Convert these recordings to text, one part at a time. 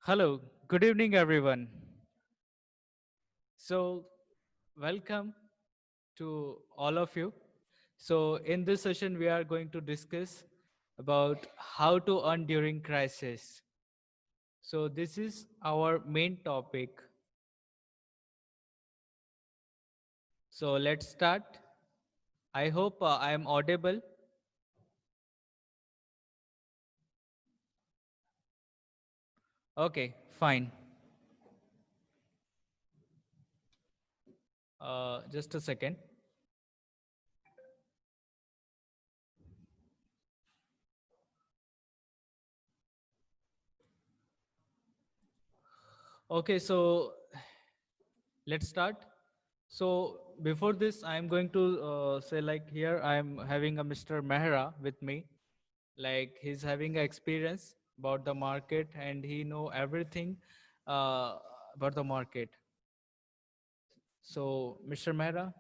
Hello, good evening, everyone. So, welcome to all of you. So, in this session, we are going to discuss about how to earn during crisis. So, this is our main topic. So, let's start. I hope I am audible. Okay, fine. Just a second. Okay, so let's start. So before this, I'm going to say like here I'm having a Mr. Mehra with me. Like he's having experience about the market and he know everything about the market. So Mr. Mehra,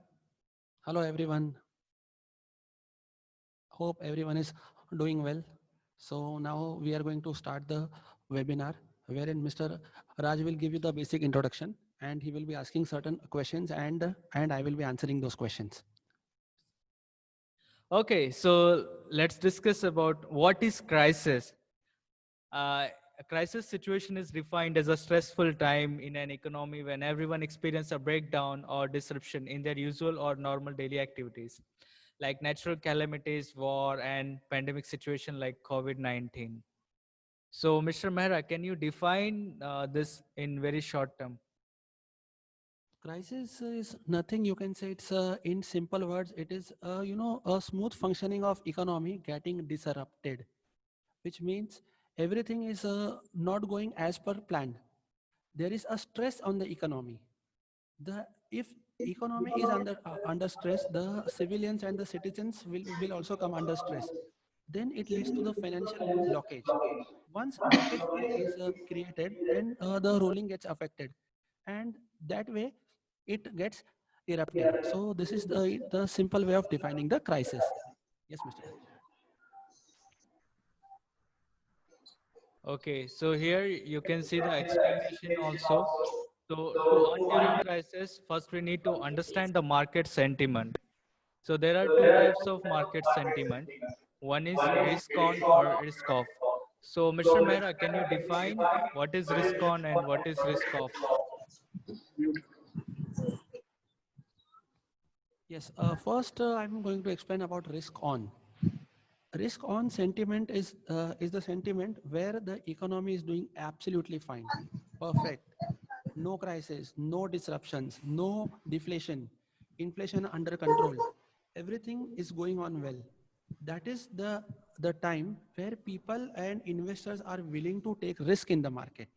Hello everyone. Hope everyone is doing well. So now we are going to start the webinar wherein Mr. Raj will give you the basic introduction and he will be asking certain questions and I will be answering those questions. okay, so let's discuss about what is crisis. A crisis situation is defined as a stressful time in an economy when everyone experiences a breakdown or disruption in their usual or normal daily activities, like natural calamities, war, and pandemic situation like COVID-19. So, Mr. Mehra, can you define this in very short term? Crisis is nothing you can say it's in simple words it is a smooth functioning of economy getting disrupted, which means everything is not going as per plan. There is a stress on the economy. The if economy is under stress, the civilians and the citizens will also come under stress. Then it leads to the financial blockage. Once blockage is created, then the ruling gets affected, and that way it gets erupted. So this is the simple way of defining the crisis. Yes, Mr. Raj. Okay, so here you can see the explanation also. So, to earn during crisis, first we need to understand the market sentiment. So, there are two types of market sentiment. One is risk on or risk off. So, Mr. Mehra, can you define what is risk on and what is risk off? Yes, first I'm going to explain about risk on. Risk on sentiment is the sentiment where the economy is doing absolutely fine, perfect, no crisis, no disruptions, no deflation, inflation under control, everything is going on well. That is the time where people and investors are willing to take risk in the market.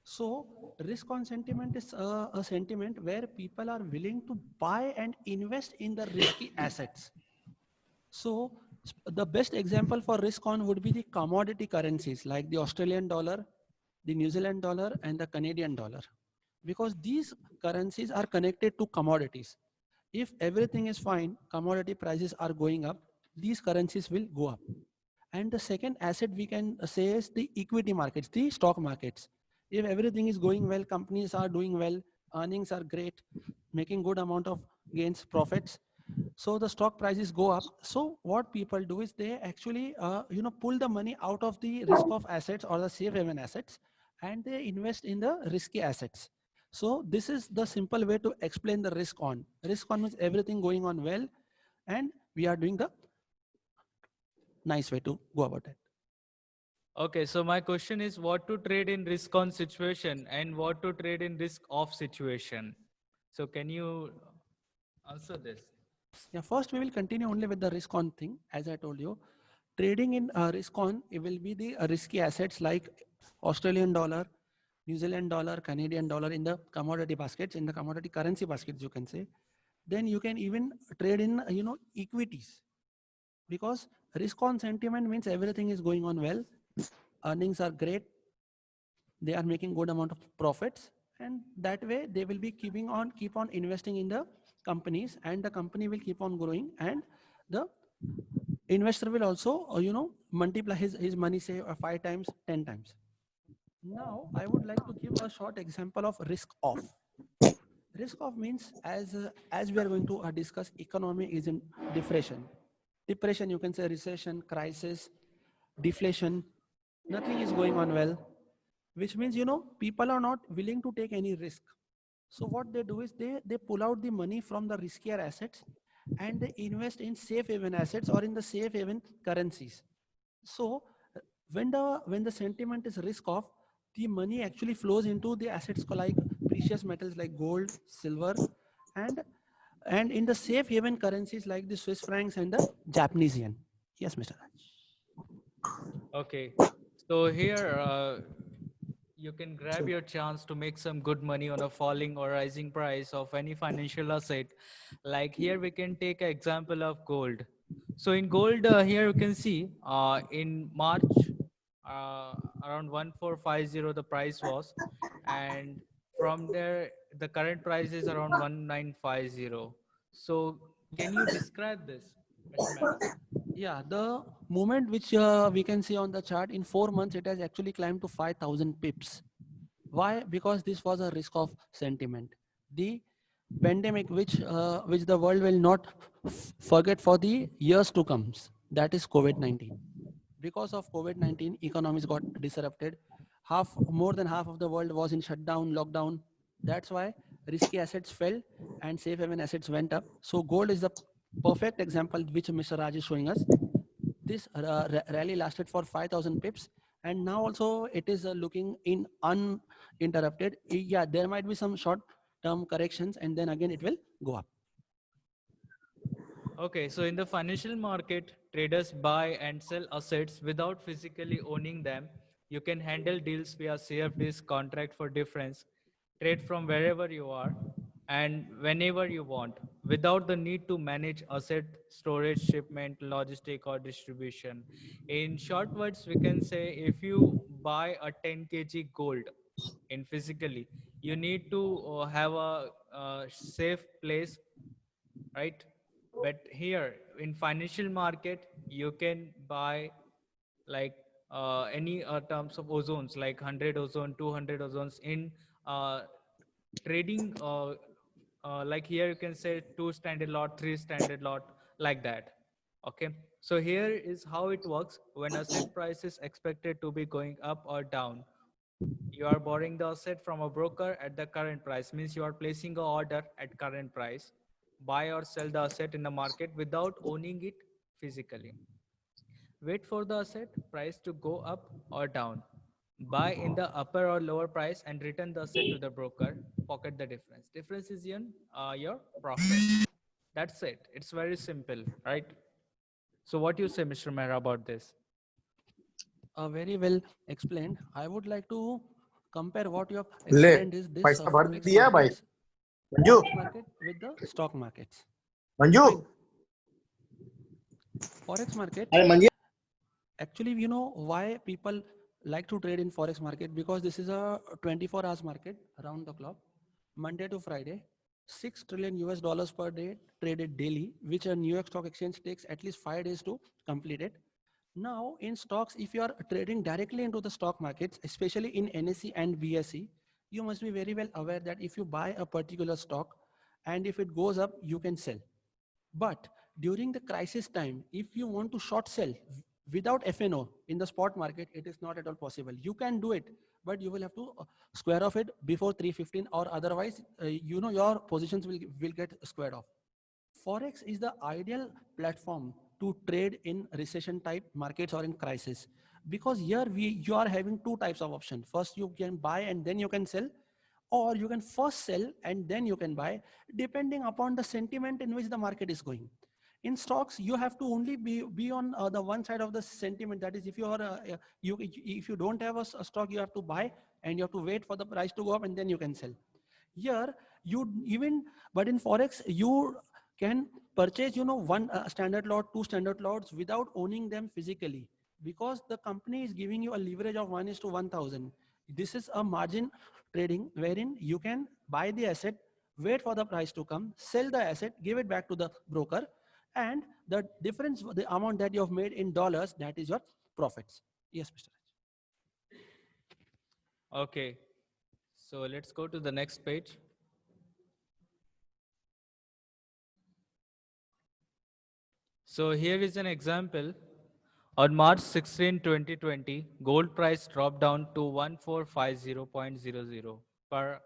So risk on sentiment is a sentiment where people are willing to buy and invest in the risky assets. So the best example for risk on would be the commodity currencies like the Australian dollar, the New Zealand dollar, and the Canadian dollar, because these currencies are connected to commodities. If everything is fine, commodity prices are going up, these currencies will go up. And the second asset we can say is the equity markets, the stock markets. If everything is going well, companies are doing well, earnings are great, making good amount of gains, profits, so the stock prices go up. So what people do is they actually pull the money out of the risk of assets or the safe haven assets, and they invest in the risky assets. So this is the simple way to explain the risk on. Risk on means everything going on well, and we are doing the nice way to go about it. Okay, so my question is what to trade in risk on situation and what to trade in risk off situation. So, can you answer this? Yeah, first we will continue only with the risk on thing. As I told you, trading in risk on, it will be the risky assets like Australian dollar, New Zealand dollar, Canadian dollar in the commodity baskets, in the commodity currency baskets, you can say. Then you can even trade in, equities, because risk on sentiment means everything is going on well, earnings are great, they are making good amount of profits, and that way they will be keep on investing in the companies, and the company will keep on growing, and the investor will also multiply his money, say 5 times, 10 times. Now, I would like to give a short example of risk off. Risk off means as we are going to discuss, economy is in depression. Depression, you can say recession, crisis, deflation. Nothing is going on well, which means people are not willing to take any risk. So what they do is they pull out the money from the riskier assets and they invest in safe haven assets or in the safe haven currencies. So when the sentiment is risk off, the money actually flows into the assets like precious metals like gold, silver, and in the safe haven currencies like the Swiss francs and the Japanese yen. Yes, Mr. Raj. Okay. So here you can grab your chance to make some good money on a falling or rising price of any financial asset. Like here we can take an example of gold. So in gold, here you can see in March around 1450 the price was, and from there the current price is around 1950. So can you describe this, Mr. Mehra? Yeah, the movement which we can see on the chart in 4 months, it has actually climbed to 5,000 pips. Why? Because this was a risk of sentiment. The pandemic, which the world will not forget for the years to come, that is COVID-19. Because of COVID-19, economies got disrupted. More than half of the world was in shutdown, lockdown. That's why risky assets fell and safe haven assets went up. So gold is the perfect example which Mr. Raj is showing us. This rally lasted for 5,000 pips, and now also it is looking in uninterrupted. Yeah, there might be some short term corrections and then again it will go up. Okay, so in the financial market, traders buy and sell assets without physically owning them. You can handle deals via CFDs, contract for difference, trade from wherever you are and whenever you want, without the need to manage asset storage, shipment, logistic, or distribution. In short words, we can say if you buy a 10 kg gold in physically, you need to have a safe place, right? But here in financial market you can buy like any terms of ozones like 100 ozone, 200 ozones in uh, trading, like here you can say 2 standard lot, 3 standard lot, like that. Okay, so here is how it works. When asset price is expected to be going up or down, you are borrowing the asset from a broker at the current price, means you are placing an order at current price, buy or sell the asset in the market without owning it physically. Wait for the asset price to go up or down, buy in the upper or lower price and return the asset to the broker, pocket the difference. Difference is your profit. That's it. It's very simple, right? So what you say, Mr. Mehra, about this? Very well explained. I would like to compare what you have ले explained is this पैसा भर दिया भाई forex Manju market with the stock markets. Manju Fine. Forex markets, अरे Manju actually, why people like to trade in forex market? Because this is a 24 hours market around the clock, Monday to Friday, 6 trillion US dollars per day traded daily, which a New York Stock Exchange takes at least 5 days to complete it. Now in stocks, if you are trading directly into the stock markets, especially in NSE and BSE, you must be very well aware that if you buy a particular stock and if it goes up, you can sell. But during the crisis time, if you want to short sell without FNO in the spot market, it is not at all possible. You can do it, but you will have to square off it before 315 or otherwise, your positions will get squared off. Forex is the ideal platform to trade in recession type markets or in crisis, because here you are having two types of option. First, you can buy and then you can sell, or you can first sell and then you can buy, depending upon the sentiment in which the market is going. In stocks, you have to only be on the one side of the sentiment. That is, if you are if you don't have a stock, you have to buy and you have to wait for the price to go up and then you can sell. Here, but in forex, you can purchase, one standard lot, two standard lots without owning them physically, because the company is giving you a leverage of 1:1000. This is a margin trading wherein you can buy the asset, wait for the price to come, sell the asset, give it back to the broker, and the difference, the amount that you have made in dollars, that is your profits. Yes, Mr. Raj. Okay, so let's go to the next page. So here is an example. On March 16, 2020, gold price dropped down to 1450.00 per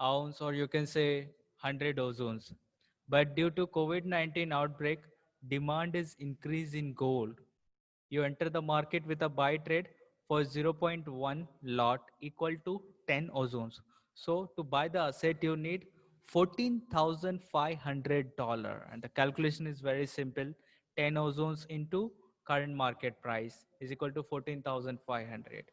ounce, or you can say 100 ozones. But due to COVID-19 outbreak, demand is increased in gold. You enter the market with a buy trade for zero point 0.1 lot equal to 10 ozones. So to buy the asset, you need $14,500. And the calculation is very simple. 10 ozones into current market price is equal to 14,500.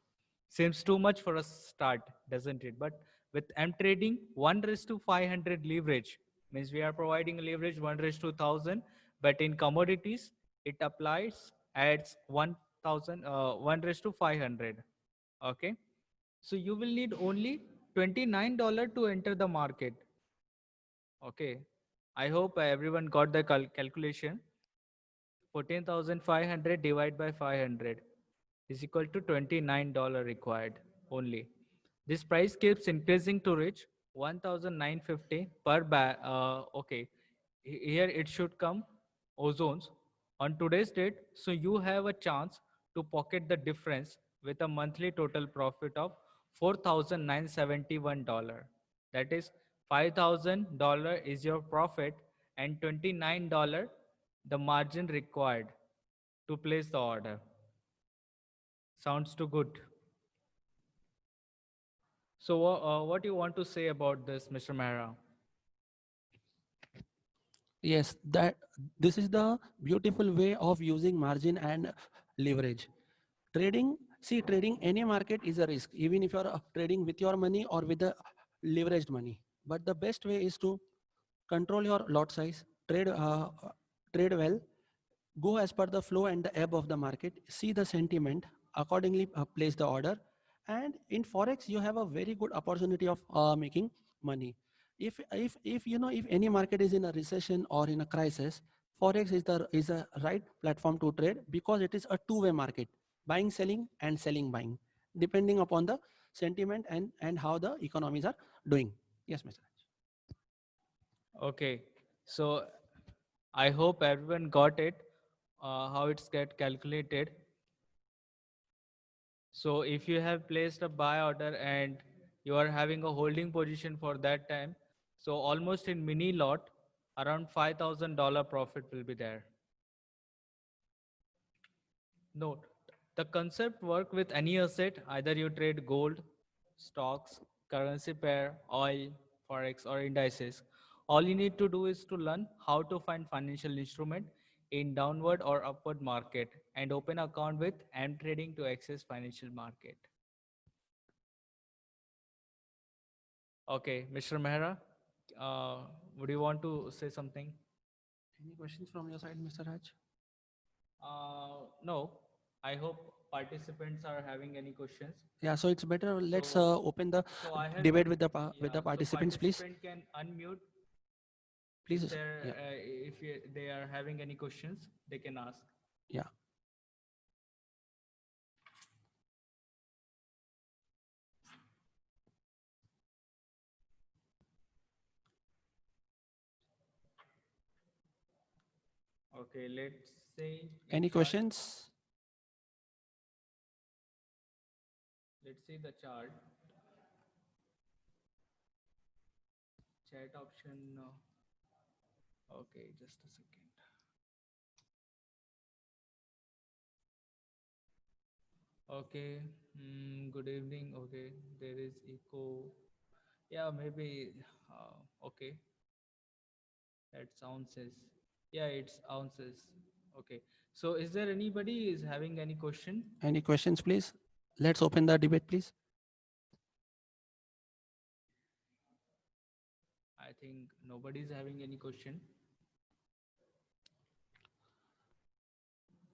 Seems too much for a start, doesn't it? But with M trading, 1:500 leverage means we are providing a leverage 1:1000. But in commodities, it applies at 1:500. Okay, so you will need only $29 to enter the market. Okay, I hope everyone got the calculation. 14,500 divided by 500 is equal to $29 required only. This price keeps increasing to reach 1,950 per bag. Okay, here it should come ozones on today's date. So you have a chance to pocket the difference with a monthly total profit of $4,971. That is $5,000 is your profit and $29 the margin required to place the order. Sounds too good. So, what do you want to say about this, Mr. Mehra? Yes, that this is the beautiful way of using margin and leverage. Trading, see, trading any market is a risk, even if you're trading with your money or with the leveraged money. But the best way is to control your lot size, trade well, go as per the flow and the ebb of the market, see the sentiment, accordingly place the order. And in Forex, you have a very good opportunity of making money. If you know, if any market is in a recession or in a crisis, Forex is a right platform to trade because it is a two-way market, buying, selling and selling, buying, depending upon the sentiment and how the economies are doing. Yes, Mr. Raj. Okay, so I hope everyone got it, how it's get calculated. So if you have placed a buy order and you are having a holding position for that time, so almost in mini lot, around $5,000 profit will be there. Note, the concept work with any asset, either you trade gold, stocks, currency pair, oil, forex or indices. All you need to do is to learn how to find financial instrument in downward or upward market and open account with M trading to access financial market. Okay, Mr. Mehra, would you want to say something? Any questions from your side, Mr. Raj? No, I hope participants are having any questions. Yeah, so it's better. Let's So, open the so I had debate one. with the with Yeah, the so participants, please. participant can unmute Please, if they're yeah, they are having any questions, they can ask. yeah. Okay, let's say Any chart. questions? Let's see the chart. Chat option. Okay, just a second. Okay, good evening. Okay, there is echo. Yeah, maybe. Okay, that's ounces. Yeah, it's ounces. Okay. So is there anybody is having any question? Any questions, please? Let's open the debate, please. I think nobody is having any question.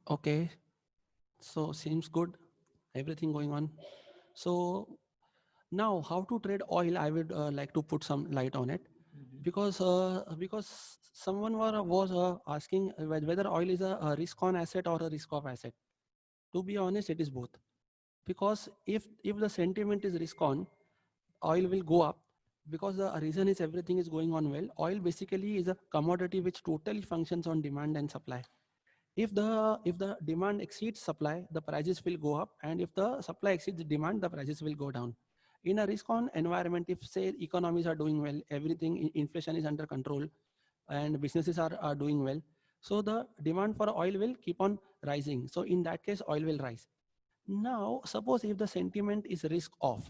Okay, so seems good. Everything going on. So now, how to trade oil? I would like to put some light on it because someone was asking whether oil is a risk on asset or a risk of asset. To be honest, it is both. because if the sentiment is risk on, oil will go up, because the reason is everything is going on well. Oil basically is a commodity which totally functions on demand and supply. If the demand exceeds supply, the prices will go up, and if the supply exceeds demand, the prices will go down. In a risk on environment, if say economies are doing well, everything, inflation is under control, and businesses are doing well, so the demand for oil will keep on rising. So in that case, oil will rise. Now suppose if the sentiment is risk off,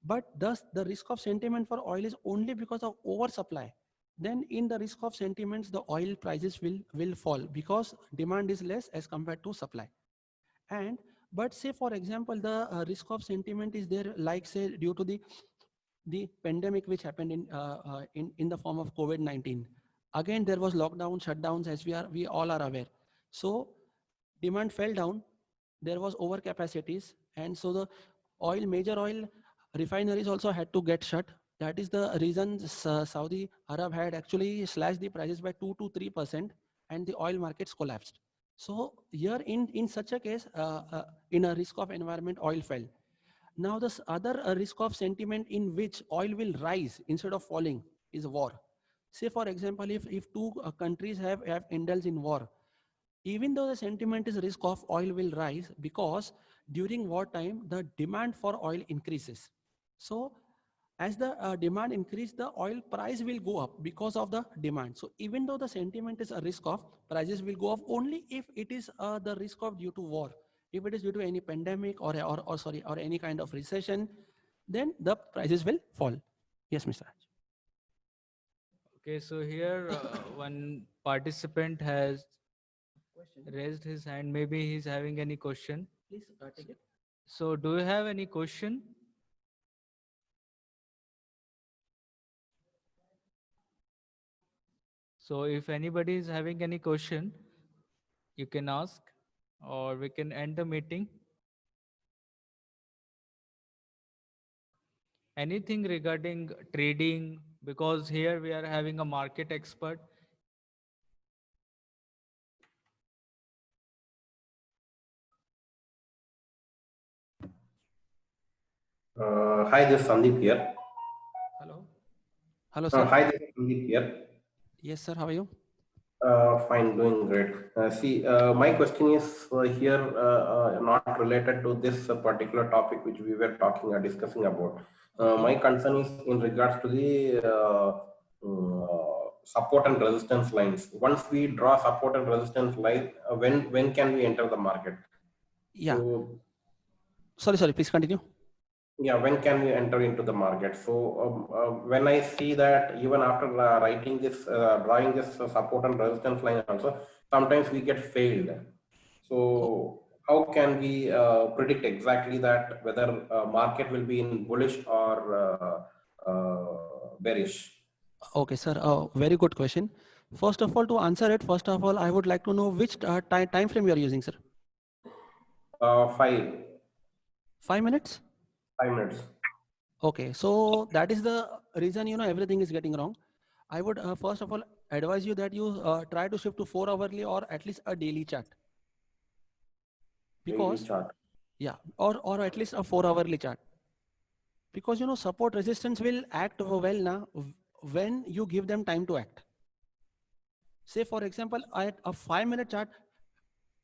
but thus the risk of sentiment for oil is only because of oversupply, then in the risk of sentiments, the oil prices will fall because demand is less as compared to supply. And but say for example, the risk of sentiment is there, like say due to the pandemic which happened in the form of COVID-19. Again, there was lockdown, shutdowns, as we all are aware. So demand fell down, there was overcapacities, and so the major oil refineries also had to get shut. That is the reason Saudi Arab had actually slashed the prices by 2 to 3%, and the oil markets collapsed. So here in such a case, in a risk of environment, oil fell. Now this other risk of sentiment in which oil will rise instead of falling is war. Say for example, if two countries have indulged in war, even though the sentiment is risk of oil will rise, because during wartime the demand for oil increases. So as the demand increase, the oil price will go up because of the demand. So even though the sentiment is a risk of, prices will go up only if it is the risk of due to war. If it is due to any pandemic or any kind of recession, then the prices will fall. Yes, Mr. Raj. Okay, so here one participant has raised his hand. Maybe he's having any question. Please take it. So do you have any question? So if anybody is having any question, you can ask, or we can end the meeting. Anything regarding trading, because here we are having a market expert. Hi, this is Sandeep here. Hello. Hello, sir. Hi, this is Sandeep here. Yes, sir. How are you? Fine, doing great. My question is here not related to this particular topic which we were talking or discussing about. My concern is in regards to the support and resistance lines. Once we draw support and resistance line, when can we enter the market? Yeah. So, sorry. Please continue. yeah, when can we enter into the market? So when I see that even after writing this, drawing this support and resistance line also, sometimes we get failed. So how can we predict exactly that whether market will be in bullish or bearish? Okay, sir. Very good question. First of all, to answer it, first of all, I would like to know which time frame you are using, sir. 5 minutes. 5 minutes. Okay, so that is the reason everything is getting wrong. I would first of all advise you that you try to shift to 4 hourly or at least a daily chart. Because daily chart. Yeah, or at least a 4 hourly chart. Because support resistance will act well now when you give them time to act. Say for example, at a 5-minute chart,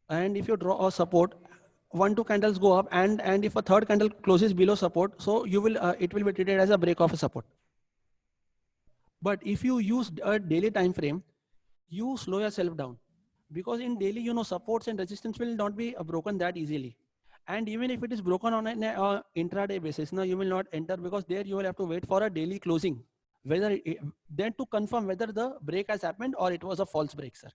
and if you draw a support, 1-2 candles go up, and if a third candle closes below support, so you will it will be treated as a break of a support. But if you use a daily time frame, you slow yourself down, because in daily supports and resistance will not be broken that easily. And even if it is broken on an intraday basis, now you will not enter, because there you will have to wait for a daily closing, then to confirm whether the break has happened or it was a false break, sir.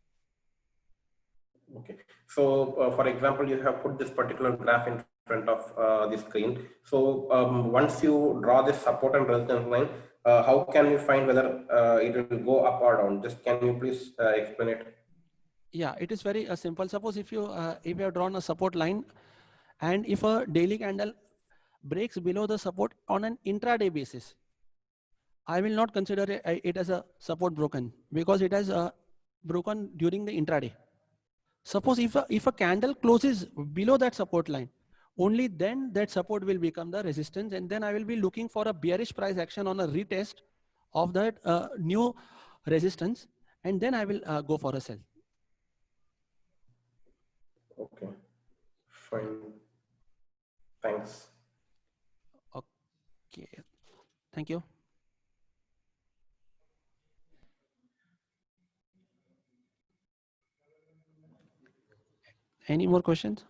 Okay. So, for example, you have put this particular graph in front of the screen. So, once you draw this support and resistance line, how can you find whether it will go up or down? Just can you please explain it? Yeah, it is very simple. Suppose if you have drawn a support line, and if a daily candle breaks below the support on an intraday basis, I will not consider it as a support broken, because it has broken during the intraday. Suppose if a candle closes below that support line, only then that support will become the resistance, and then I will be looking for a bearish price action on a retest of that new resistance, and then I will go for a sell. Okay, fine. Thanks. Okay, thank you. Any more questions?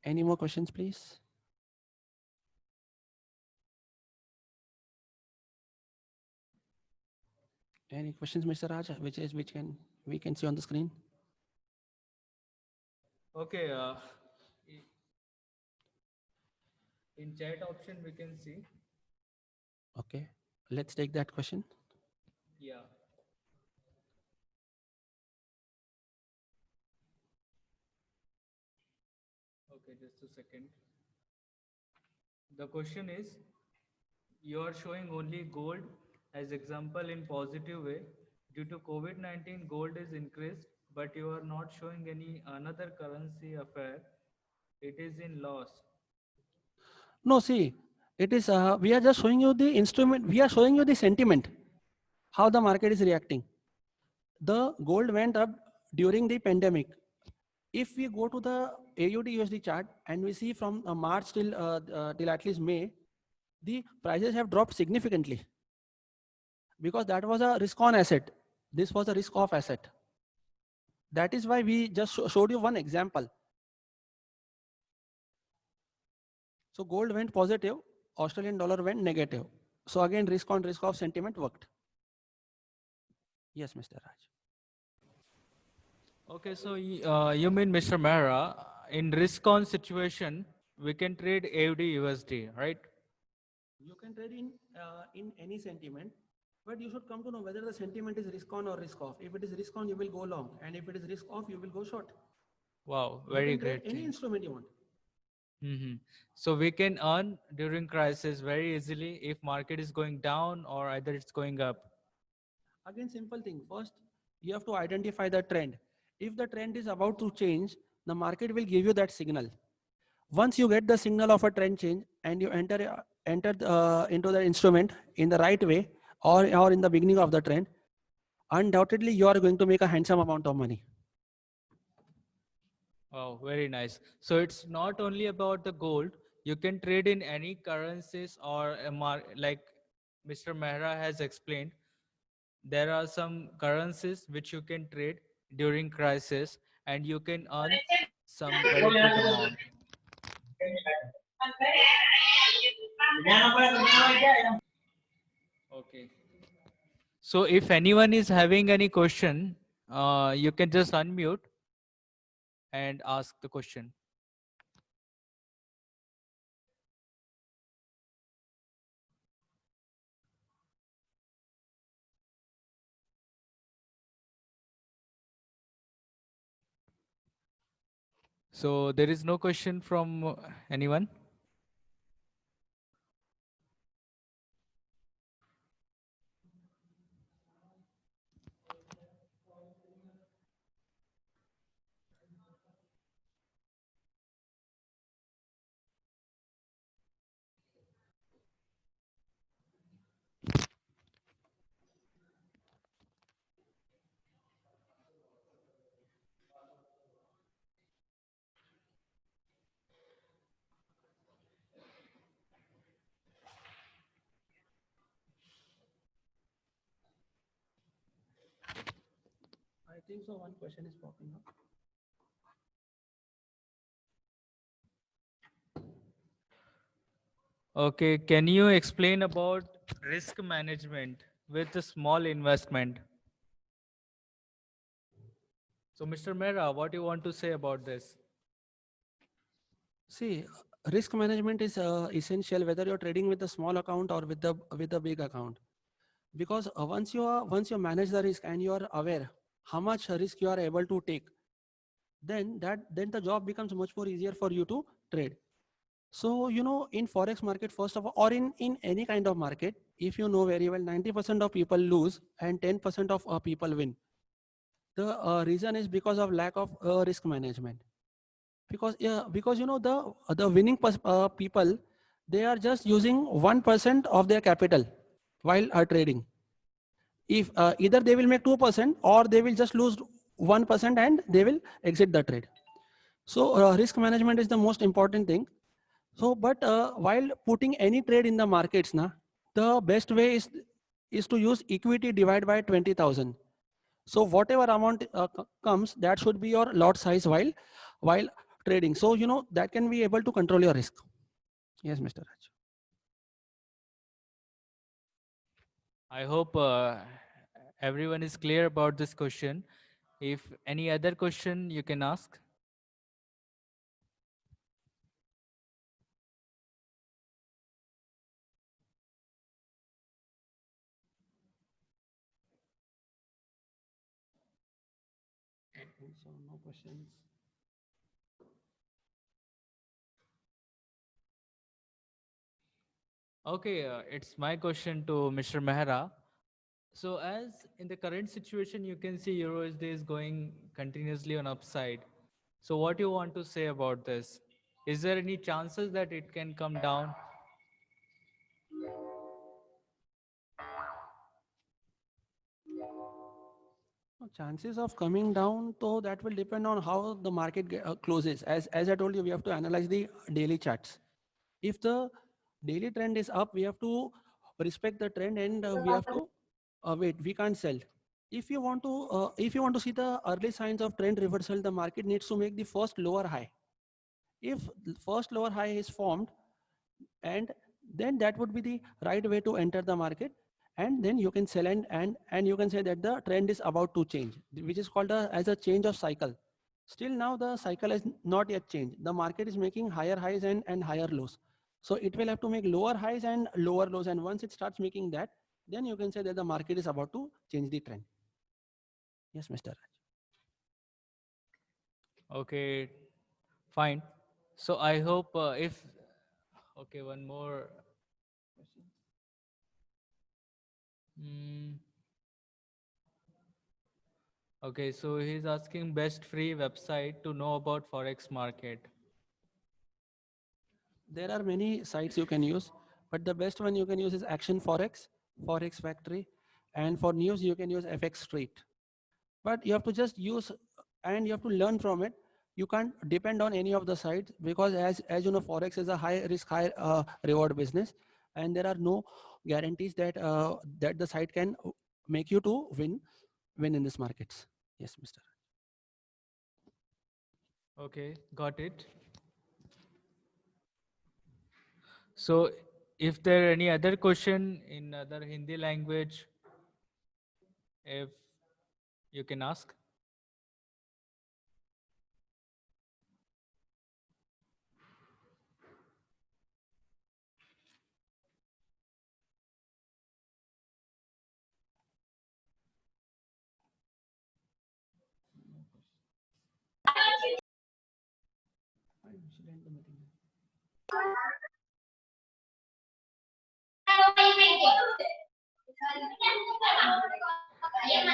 Any more questions, please? Any questions, Mr. Raj, which we can see on the screen? Okay. In chat option, we can see. Okay, let's take that question. Yeah. Okay, just a second. The question is, you are showing only gold as example in positive way. Due to COVID-19, gold is increased, but you are not showing any another currency affair. It is in loss. No, see, it is, we are just showing you the instrument, we are showing you the sentiment, how the market is reacting. The gold went up during the pandemic. If we go to the AUD USD chart and we see from March till at least May, the prices have dropped significantly because that was a risk on asset. This was a risk off asset. That is why we just showed you one example. So gold went positive, Australian dollar went negative. So again, risk on risk off sentiment worked. Yes, Mr. Raj. Okay, so you mean, Mr. Mehra, in risk on situation, we can trade AUD USD, right? You can trade in any sentiment, but you should come to know whether the sentiment is risk on or risk off. If it is risk on, you will go long, and if it is risk off, you will go short. Wow, You very can trade great any thing. instrument you want. So we can earn during crisis very easily if market is going down or either it's going up. Again, simple thing. First, you have to identify the trend. If the trend is about to change, the market will give you that signal. Once you get the signal of a trend change and you enter into the instrument in the right way or in the beginning of the trend, undoubtedly you are going to make a handsome amount of money. Wow, very nice. So it's not only about the gold. You can trade in any currencies or like Mr. Mehra has explained. There are some currencies which you can trade during crisis and you can earn some very good amount. Okay. So if anyone is having any question, you can just unmute and ask the question. So there is no question from anyone? I think so. One question is popping up. Okay, can you explain about risk management with a small investment? So Mr. Mehra, what do you want to say about this? See, risk management is essential whether you're trading with a small account or with the big account, because once you manage the risk and you are aware how much risk you are able to take, then the job becomes much more easier for you to trade. So in forex market, first of all, or in any kind of market, if you know very well, 90% of people lose and 10% of people win. The reason is because of lack of risk management. Because because you know the winning people, they are just using 1% of their capital while trading. If either they will make 2% or they will just lose 1% and they will exit the trade. So risk management is the most important thing. So, but while putting any trade in the markets, the best way is to use equity divided by 20,000. So whatever amount comes, that should be your lot size while trading. So you know that can be able to control your risk. Yes, Mr. Raj. I hope everyone is clear about this question. If any other question you can ask. So no questions. Okay, it's my question to Mr. Mehra. So as in the current situation, you can see EURUSD is going continuously on upside. So what you want to say about this? Is there any chances that it can come down? No, chances of coming down, so that will depend on how the market closes. As I told you, we have to analyze the daily charts. If the daily trend is up, we have to respect the trend and we have to wait. We can't sell. If you want to see the early signs of trend reversal, the market needs to make the first lower high. If the first lower high is formed, and then that would be the right way to enter the market, and then you can sell and you can say that the trend is about to change, which is called as a change of cycle. Still now the cycle has not yet changed. The market is making higher highs and higher lows. So it will have to make lower highs and lower lows, and once it starts making that, then you can say that the market is about to change the trend. Yes, Mr. Raj. Okay, fine. So I hope if, okay, one more. Hmm. Okay, so he's asking best free website to know about Forex market. There are many sites you can use, but the best one you can use is Action Forex, Forex Factory, and for news you can use FX Street. But you have to just use and you have to learn from it. You can't depend on any of the sites, because as you know, Forex is a high risk, high reward business, and there are no guarantees that that the site can make you to win in these markets. Yes, Mr. Okay, got it. So if there any other question in other Hindi language, if you can ask.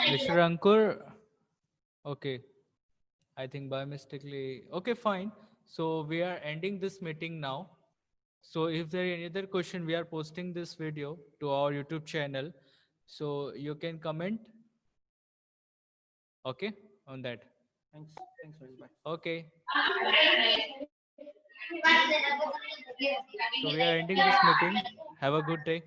Mr. Ankur, okay, I think by mistakenly, okay, fine. So we are ending this meeting now. So if there any other question, we are posting this video to our YouTube channel. So you can comment, okay, on that. Thanks, friends. Bye. Okay. So we are ending this meeting. Have a good day.